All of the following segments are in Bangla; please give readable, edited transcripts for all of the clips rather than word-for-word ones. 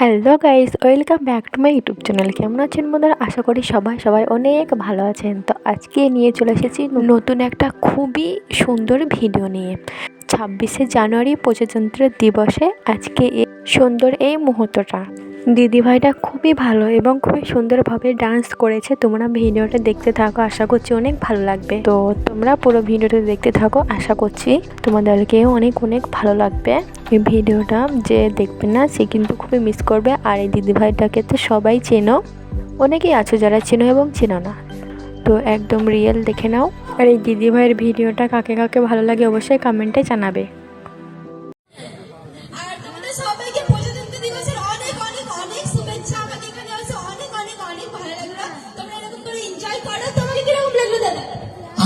Hello guys, welcome back to my YouTube channel. কেমন আছেন বন্ধুরা? আশা করি সবাই অনেক ভালো আছেন। তো আজকে নিয়ে চলে এসেছি নতুন একটা খুবই সুন্দর ভিডিও নিয়ে। 26শে জানুয়ারি প্রজাতন্ত্র দিবসে আজকে সুন্দর এই মুহূর্তটা দিদিভাইটা খুবই ভালো এবং খুবই সুন্দরভাবে ডান্স করেছে। তোমরা ভিডিওটা দেখতে থাকো, আশা করছি অনেক ভালো লাগবে। তো তোমরা পুরো ভিডিওটা দেখতে থাকো, আশা করছি তোমাদেরকেও অনেক ভালো লাগবে। এই ভিডিওটা যে দেখবে না সে কিন্তু খুবই মিস করবে। আর এই দিদিভাইটাকে তো সবাই চেনো, অনেকেই আছো যারা চেনো এবং চেনো না, তো একদম রিয়েল দেখে নাও। আর এই দিদিভাইয়ের ভিডিওটা কাকে কাকে ভালো লাগে অবশ্যই কমেন্টে জানাবে।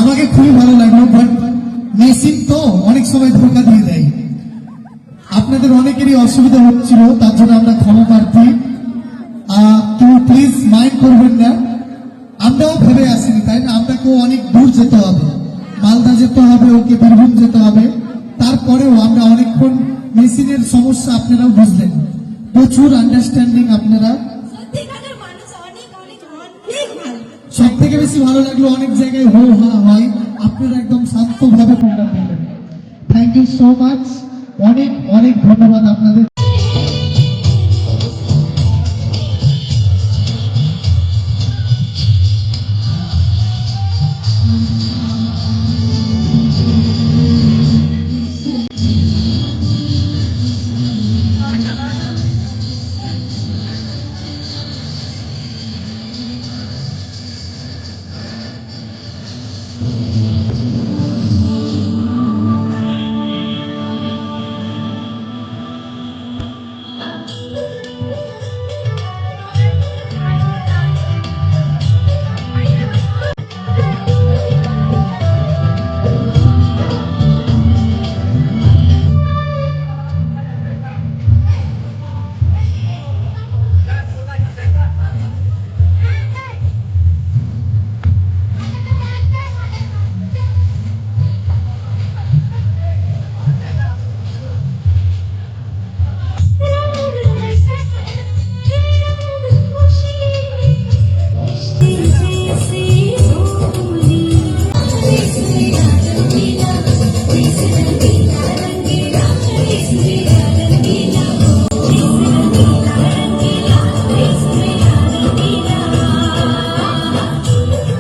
আমাকে খুবই ভালো লাগলো, বাট মেশিন তো অনেক সময় ধোকা দিয়ে দেয়। আপনাদের অনেকেরই অসুবিধা হচ্ছিল, তার জন্য আমরা ক্ষমা প্রার্থী। কেউ প্লিজ মাইন্ড করবেন না, আমরাও ভেবে আসিনি, তাই না? আপনাকেও অনেক দূর যেতে হবে, মালদা যেতে হবে, ওকে বীরভূম যেতে হবে। তারপরেও আমরা অনেকক্ষণ মেশিনের সমস্যা আপনারাও বুঝলেন, প্রচুর আন্ডারস্ট্যান্ডিং আপনারা। সব থেকে বেশি ভালো লাগলো অনেক জায়গায় হো হা হয়, আপনারা একদম শান্তভাবে প্রোগ্রাম করলেন। থ্যাংক ইউ সো মাচ, অনেক ধন্যবাদ আপনাদের।